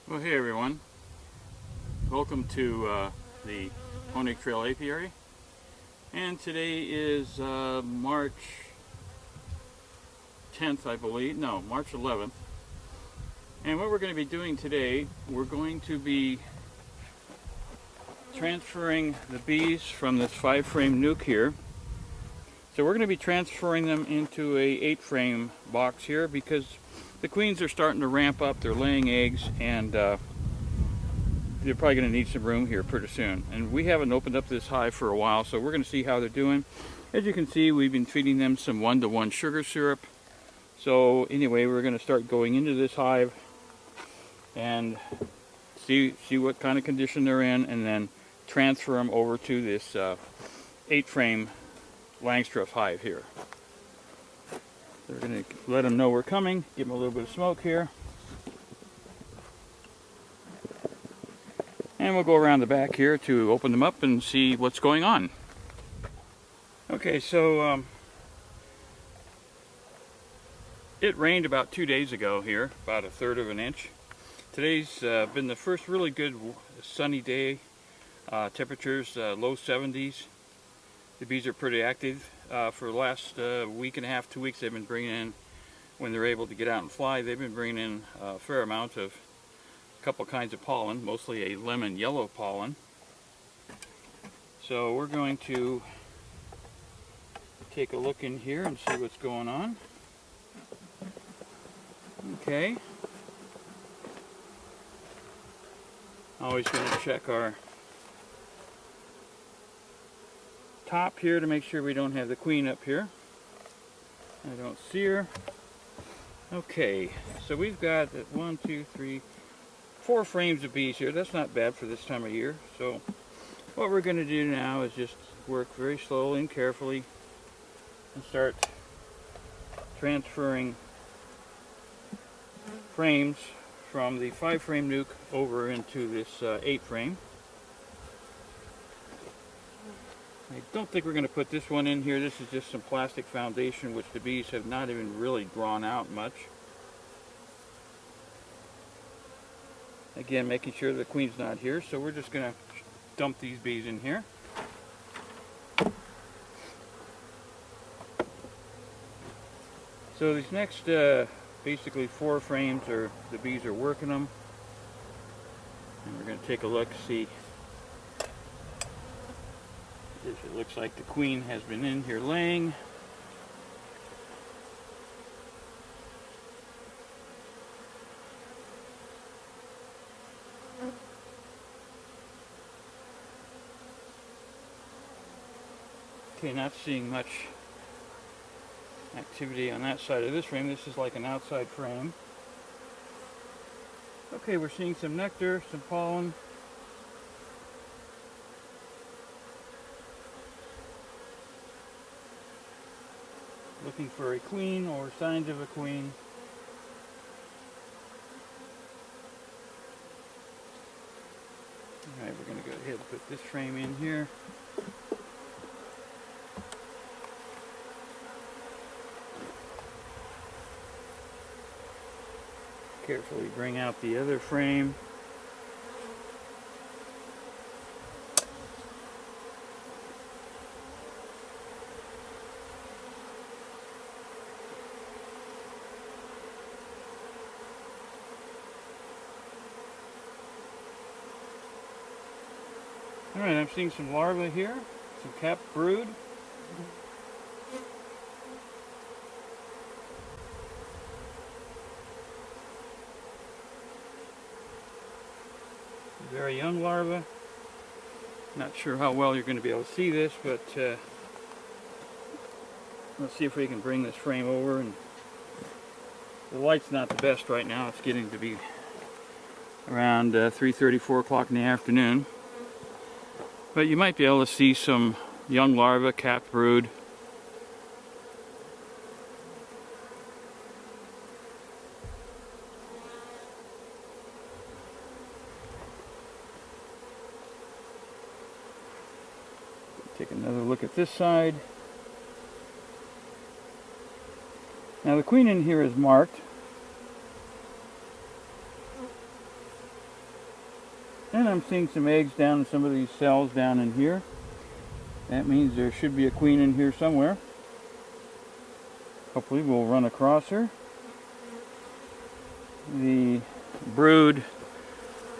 Well, hey everyone. Welcome to the HONIG Trail Apiary. And today is March 10th, I believe. No, March 11th. And what we're going to be doing today, we're going to be transferring the bees from this 5-frame nuke here. So we're going to be transferring them into a 8-frame box here because the queens are starting to ramp up. They're laying eggs, and they're probably going to need some room here pretty soon. And we haven't opened up this hive for a while, so we're going to see how they're doing. As you can see, we've been feeding them some 1-to-1 sugar syrup. So anyway, we're going to start going into this hive and see what kind of condition they're in, and then transfer them over to this 8-frame Langstroth hive here. We're going to let them know we're coming, give them a little bit of smoke here. And we'll go around the back here to open them up and see what's going on. Okay, so it rained about 2 days ago here, about 1/3 of an inch. Today's been the first really good sunny day. Temperatures low 70s. The bees are pretty active. For the last week and a half, 2 weeks, they've been bringing in, when they're able to get out and fly, they've been bringing in a fair amount of a couple kinds of pollen, mostly a lemon yellow pollen. So we're going to take a look in here and see what's going on. Okay. Always going to check our top here to make sure we don't have the queen up here. I don't see her. Okay, so we've got 1, 2, 3, 4 frames of bees here. That's not bad for this time of year. So what we're going to do now is just work very slowly and carefully and start transferring frames from the 5-frame nuke over into this 8-frame. I don't think we're going to put this one in here. This is just some plastic foundation which the bees have not even really drawn out much. Again, making sure the queen's not here, so we're just going to dump these bees in here. So these next basically 4 frames are the bees are working them, and we're going to take a look, see if it looks like the queen has been in here laying. Okay, not seeing much activity on that side of this frame. This is like an outside frame. Okay, we're seeing some nectar, some pollen. Looking for a queen or signs of a queen. Alright, we're going to go ahead and put this frame in here. Carefully bring out the other frame. Alright, I'm seeing some larvae here, some capped brood. Very young larvae. Not sure how well you're going to be able to see this, but let's see if we can bring this frame over. And the light's not the best right now. It's getting to be around 3:30, 4 o'clock in the afternoon. But you might be able to see some young larvae, capped brood. Take another look at this side. Now the queen in here is marked. And I'm seeing some eggs down in some of these cells down in here. That means there should be a queen in here somewhere. Hopefully we'll run across her. The brood,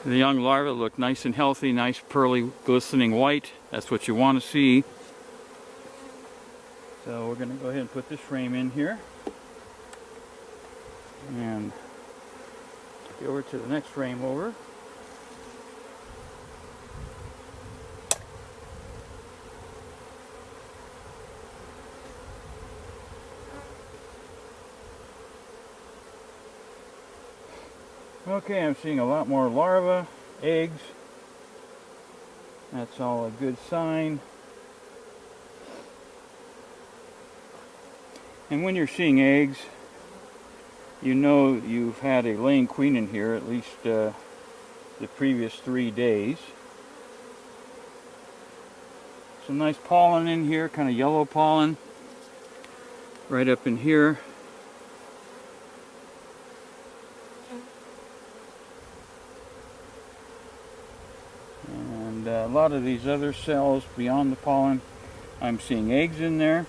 the young larvae look nice and healthy, nice pearly glistening white. That's what you want to see. So we're going to go ahead and put this frame in here. And go over to the next frame over. Okay, I'm seeing a lot more larvae, eggs. That's all a good sign. And when you're seeing eggs, you know you've had a laying queen in here at least the previous 3 days. Some nice pollen in here, kind of yellow pollen right up in here. And a lot of these other cells beyond the pollen, I'm seeing eggs in there.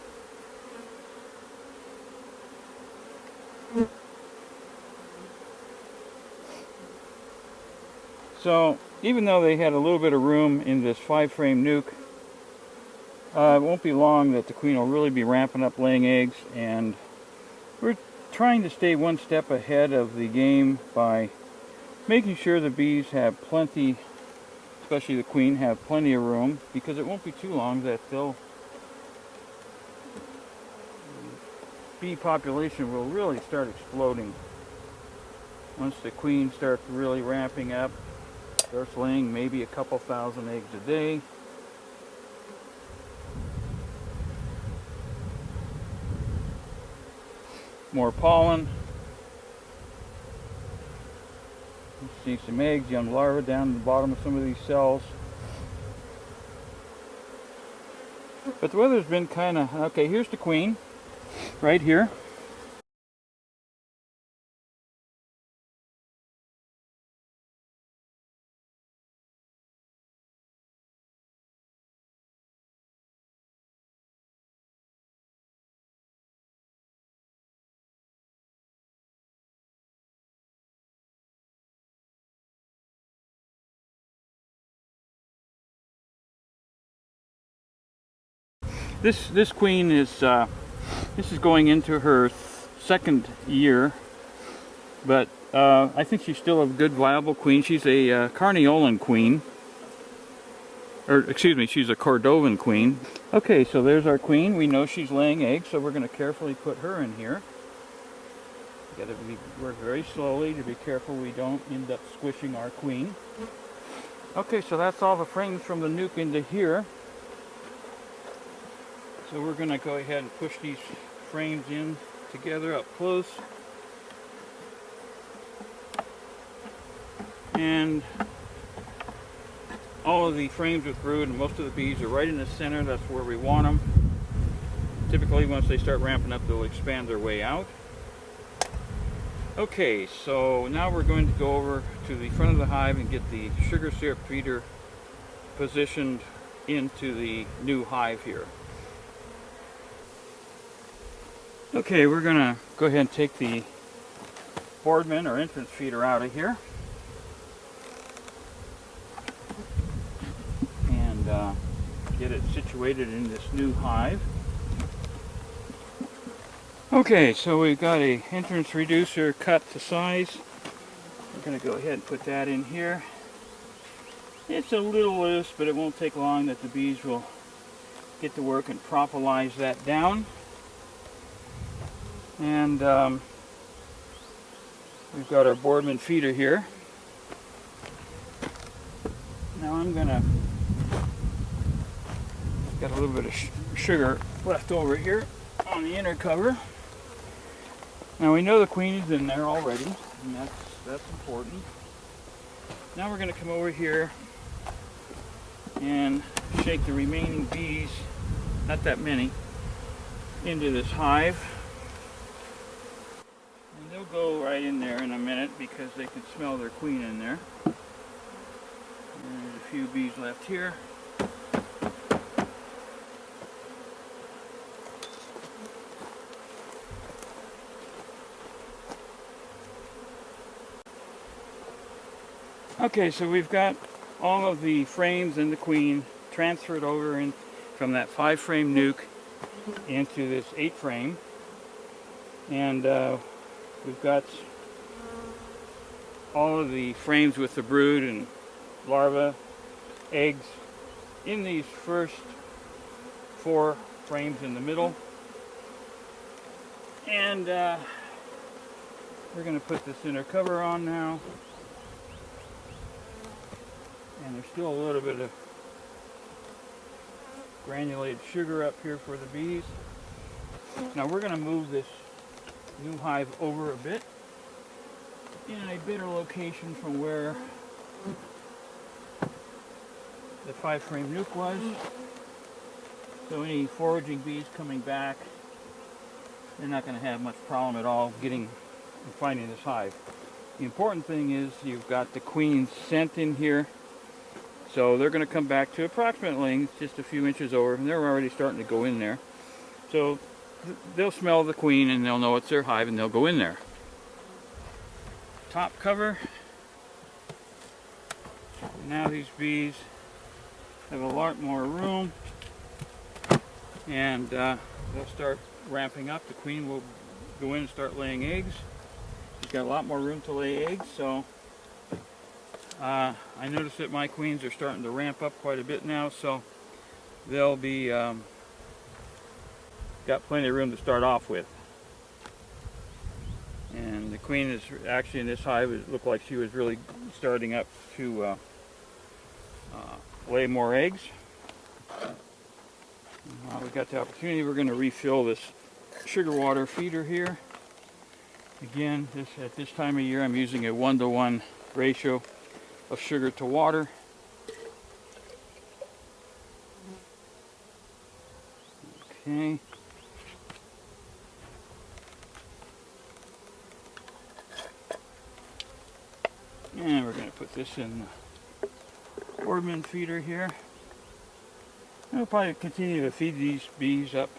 So even though they had a little bit of room in this 5-frame nuke, it won't be long that the queen will really be ramping up laying eggs, and we're trying to stay one step ahead of the game by making sure the bees have plenty, especially the queen, have plenty of room, because it won't be too long that bee population will really start exploding. Once the queen starts really ramping up, starts laying maybe a couple thousand eggs a day. More pollen. You see some eggs, young larvae down at the bottom of some of these cells. But the weather's been kind of... Okay, here's the queen, right here. This queen is this is going into her second year, but I think she's still a good viable queen. She's a Carniolan queen, or excuse me, she's a Cordovan queen. Okay, so there's our queen. We know she's laying eggs, so we're going to carefully put her in here. Got to work very slowly to be careful we don't end up squishing our queen. Okay, so that's all the frames from the nuke into here. So we're going to go ahead and push these frames in together up close. And all of the frames with brood and most of the bees are right in the center. That's where we want them. Typically once they start ramping up, they'll expand their way out. Okay, so now we're going to go over to the front of the hive and get the sugar syrup feeder positioned into the new hive here. Okay, we're going to go ahead and take the boardman or entrance feeder out of here. And get it situated in this new hive. Okay, so we've got a entrance reducer cut to size. We're going to go ahead and put that in here. It's a little loose, but it won't take long that the bees will get to work and propolyze that down. And we've got our boardman feeder here. Now I'm gonna, got a little bit of sugar left over here on the inner cover. Now we know the queen is in there already, and that's important. Now we're gonna come over here and shake the remaining bees, not that many, into this hive. They'll go right in there in a minute because they can smell their queen in there. And a few bees left here. Okay, so we've got all of the frames and the queen transferred over in from that 5-frame nuke into this 8-frame, and we've got all of the frames with the brood and larvae, eggs in these first 4 frames in the middle, and we're going to put this inner cover on now. And there's still a little bit of granulated sugar up here for the bees. Now we're going to move this new hive over a bit in a better location from where the 5-frame nuke was. So any foraging bees coming back, they're not going to have much problem at all getting and finding this hive. The important thing is you've got the queens sent in here. So they're going to come back to approximate length, just a few inches over, and they're already starting to go in there. So they'll smell the queen and they'll know it's their hive and they'll go in there. Top cover. Now these bees have a lot more room, and they'll start ramping up. The queen will go in and start laying eggs. She's got a lot more room to lay eggs, so I noticed that my queens are starting to ramp up quite a bit now, so they'll be got plenty of room to start off with. And the queen is actually in this hive, it looked like she was really starting up to lay more eggs. While we got the opportunity, we're going to refill this sugar water feeder here. Again, at this time of year, I'm using a 1-to-1 ratio of sugar to water. Okay. And we're going to put this in the Boardman feeder here. And we'll probably continue to feed these bees up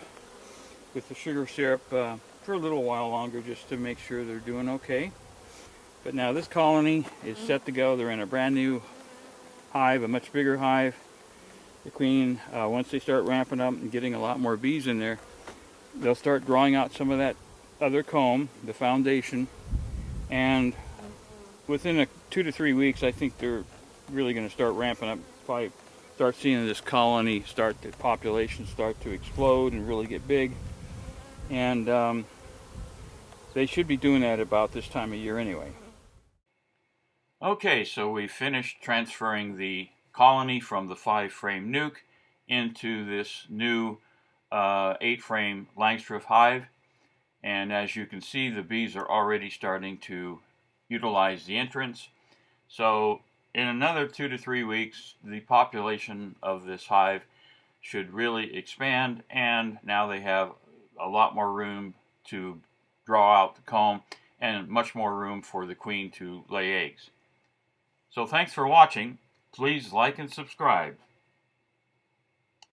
with the sugar syrup for a little while longer, just to make sure they're doing okay. But now this colony is set to go. They're in a brand new hive, a much bigger hive. The queen, once they start ramping up and getting a lot more bees in there, they'll start drawing out some of that other comb, the foundation, and within 2 to 3 weeks, I think they're really going to start ramping up. Probably start seeing this colony the population start to explode and really get big. And they should be doing that about this time of year anyway. Okay, so we finished transferring the colony from the 5-frame nuke into this new 8-frame Langstroth hive. And as you can see, the bees are already starting to utilize the entrance. So in another 2 to 3 weeks, the population of this hive should really expand, and now they have a lot more room to draw out the comb and much more room for the queen to lay eggs. So thanks for watching. Please like and subscribe.